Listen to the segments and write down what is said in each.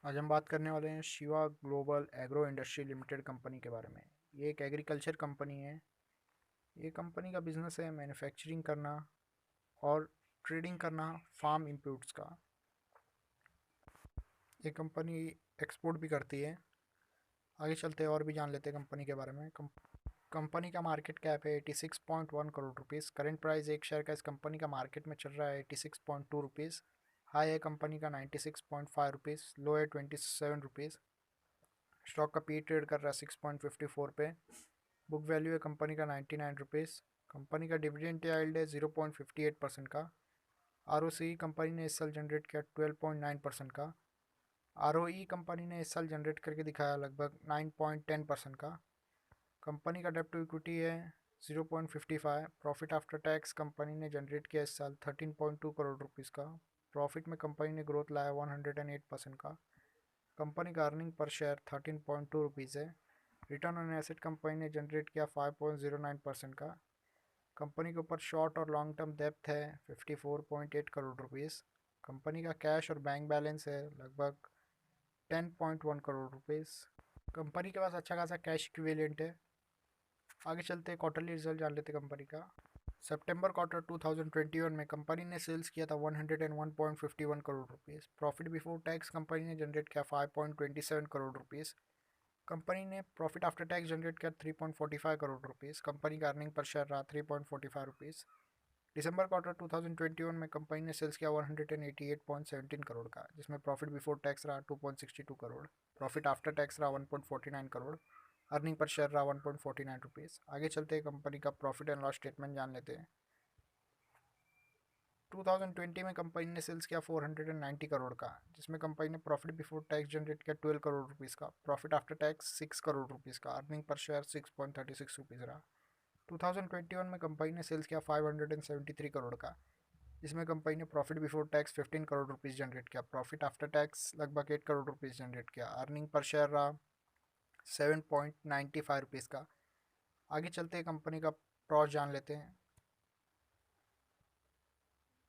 आज हम बात करने वाले हैं Shiva global agro industry limited company के बारे में। ये एक एग्रीकल्चर कंपनी है। ये कंपनी का बिजनेस है मैन्युफैक्चरिंग करना और ट्रेडिंग करना फार्म इनपुट्स का। ये कंपनी एक्सपोर्ट भी करती है। आगे चलते हैं और भी जान लेते हैं कंपनी के बारे में। कंपनी का मार्केट कैप है 86.1 करोड़ रुपीज़। करंट प्राइस एक शेयर का इस कंपनी का मार्केट में चल रहा है 86.2 रुपीज़। हाई है कंपनी का 96.5 रुपीज़, लो है 27 रुपीज़। स्टॉक का पी ट्रेड कर रहा है 6.54 पे। बुक वैल्यू है कंपनी का 99 रुपीज़। कंपनी का डिविडेंड यील्ड है 0.58% का। आर कंपनी ने इस साल जनरेट किया 12.9% का। आर कंपनी ने इस साल जनरेट करके दिखाया लगभग 9.10% का। कंपनी का डेब्ट टू इक्विटी है 0.55। प्रॉफिट आफ्टर टैक्स कंपनी ने जनरेट किया इस साल 13.2 करोड़ रुपीज़ का। प्रॉफिट में कंपनी ने ग्रोथ लाया 108% का। कंपनी का अर्निंग पर शेयर 13.2 रुपीज़ है। रिटर्न ऑन एसेट कंपनी ने जनरेट किया 5.09% का। कंपनी के ऊपर शॉर्ट और लॉन्ग टर्म डेप्थ है 54.8 करोड़ रुपीज़। कंपनी का कैश और बैंक बैलेंस है लगभग 10.1 करोड़ रुपीज़। कंपनी के पास अच्छा खासा कैश इक्विवेलेंट है। आगे चलते क्वार्टरली रिजल्ट जान लेते कंपनी का। सितंबर क्वार्टर 2021 में कंपनी ने सेल्स किया था 101.51 crore rupees. Profit before tax company ने जनरेट किया 5.27 करोड़ रुपीज़। कंपनी ने प्रॉफिट आफ्टर टैक्स जनरेट किया 3.45 करोड़ रुपीज़। कंपनी का अर्निंग पर शेयर रहा 3.45 रुपीज़। दिसंबर क्वार्टर 2021 में कंपनी ने सेल्स किया 188.17 करोड़ का, जिसमें प्रॉफिट बिफोर टैक्स रहा 2.62 करोड़, प्रॉफिट आफ्टर टैक्स रहा 1.49 करोड़, अर्निंग पर शेयर रहा 1.49 रुपीज़। आगे चलते हैं कंपनी का प्रॉफिट एंड लॉस स्टेटमेंट जान लेते हैं। 2020 में कंपनी ने सेल्स किया 490 करोड़ का, जिसमें कंपनी ने प्रॉफिट बिफोर टैक्स जनरेट किया 12 करोड़ रुपीज़ का, profit after tax 6 crore rupees का, अर्निंग पर शेयर 6.36 रुपीज़ रहा। 2021 में कंपनी ने सेल्स किया 573 करोड़ का, जिसमें कंपनी ने profit before tax 15 crore rupees generate किया, प्रॉफिट आफ्टर टैक्स लगभग 8 करोड़ रुपीज़ जनरेट किया, अर्निंग पर शेयर रहा 7.95 रुपीज़ का। आगे चलते हैं कंपनी का प्रॉस जान लेते हैं।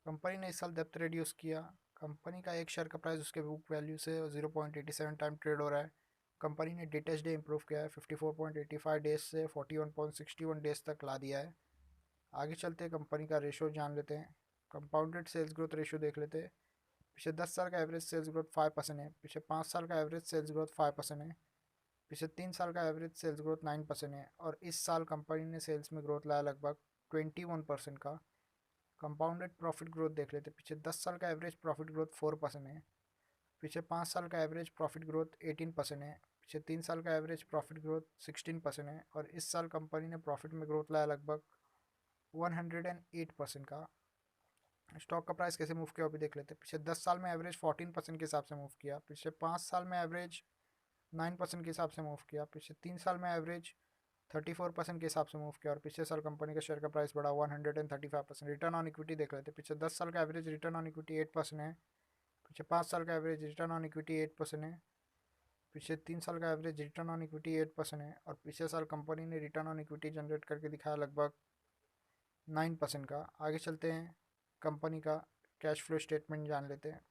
कंपनी ने इस साल डेप्थ रिड्यूस किया। कंपनी का एक शेयर का प्राइस उसके बुक वैल्यू से 0.87 टाइम ट्रेड हो रहा है। कंपनी ने डेटेज डे इंप्रूव किया है 54.85 डेज से 41.61 डेज तक ला दिया है। आगे चलते हैं कंपनी का रेशो जान लेते हैं। कंपाउंडेड सेल्स ग्रोथ रेशो देख लेते हैं। पिछले 10 साल का एवरेज सेल्स ग्रोथ 5% है। पिछले 5 साल का एवरेज सेल्स ग्रोथ 5% है। पिछले 3 साल का एवरेज सेल्स ग्रोथ 9% है। और इस साल कंपनी ने सेल्स में ग्रोथ लाया लगभग 21% का। कंपाउंडेड प्रॉफिट ग्रोथ देख लेते हैं। पिछले 10 साल का एवरेज प्रॉफिट ग्रोथ 4% है। पिछले 5 साल का एवरेज प्रॉफिट ग्रोथ 18% है। पिछले 3 साल का एवरेज प्रॉफिट ग्रोथ 16% है। और इस साल कंपनी ने प्रॉफिट में ग्रोथ लाया लगभग 108% का। स्टॉक का प्राइस कैसे मूव किया अभी देख लेते हैं। पिछले 10 साल में एवरेज 14% के हिसाब से मूव किया। पिछले 5 साल में एवरेज 9% के हिसाब से मूव किया। पिछले 3 साल में एवरेज 34% के हिसाब से मूव किया। और पिछले साल कंपनी का शेयर का प्राइस बढ़ा 135%। रिटर्न ऑन इक्विटी देख लेते हैं। पिछले 10 साल का एवरेज रिटर्न ऑन इक्विटी 8% है। पिछले 5 साल का एवरेज रिटर्न ऑन इक्विटी 8% है। पिछले 3 साल का एवरेज रिटर्न ऑन इक्विटी 8% है। और पिछले साल कंपनी ने रिटर्न ऑन इक्विटी जनरेट करके दिखाया लगभग 9% का। आगे चलते हैं कंपनी का कैश फ्लो स्टेटमेंट जान लेते हैं।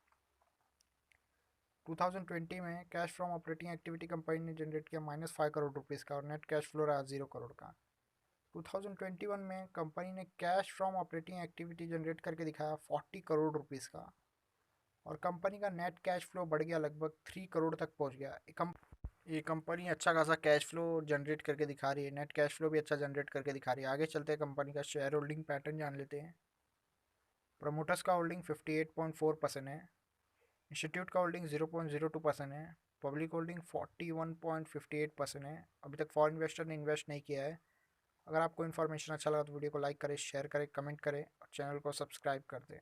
2020 में cash from operating activity company ने जनरेट किया -5 करोड़ रुपीज़ का और नेट कैश फ्लो रहा 0 करोड़ का। 2021 में कंपनी ने cash from operating activity generate करके दिखाया 40 करोड़ रुपीज़ का और कंपनी का नेट कैश फ्लो बढ़ गया लगभग 3 करोड़ तक पहुंच गया। ये कंपनी अच्छा खासा कैश फ्लो जनरेट करके दिखा रही है। नेट कैश फ्लो भी अच्छा जनरेट करके दिखा रही है। आगे चलते हैं कंपनी का शेयर होल्डिंग पैटर्न जान लेते हैं। प्रमोटर्स का होल्डिंग 58.4% है। इंस्टीट्यूट का होल्डिंग 0.02% है। पब्लिक होल्डिंग 41.58% है। अभी तक फॉरेन इन्वेस्टर ने इन्वेस्ट नहीं किया है। अगर आपको इन्फॉर्मेशन अच्छा लगा तो वीडियो को लाइक करें, शेयर करें, कमेंट करें और चैनल को सब्सक्राइब कर दें।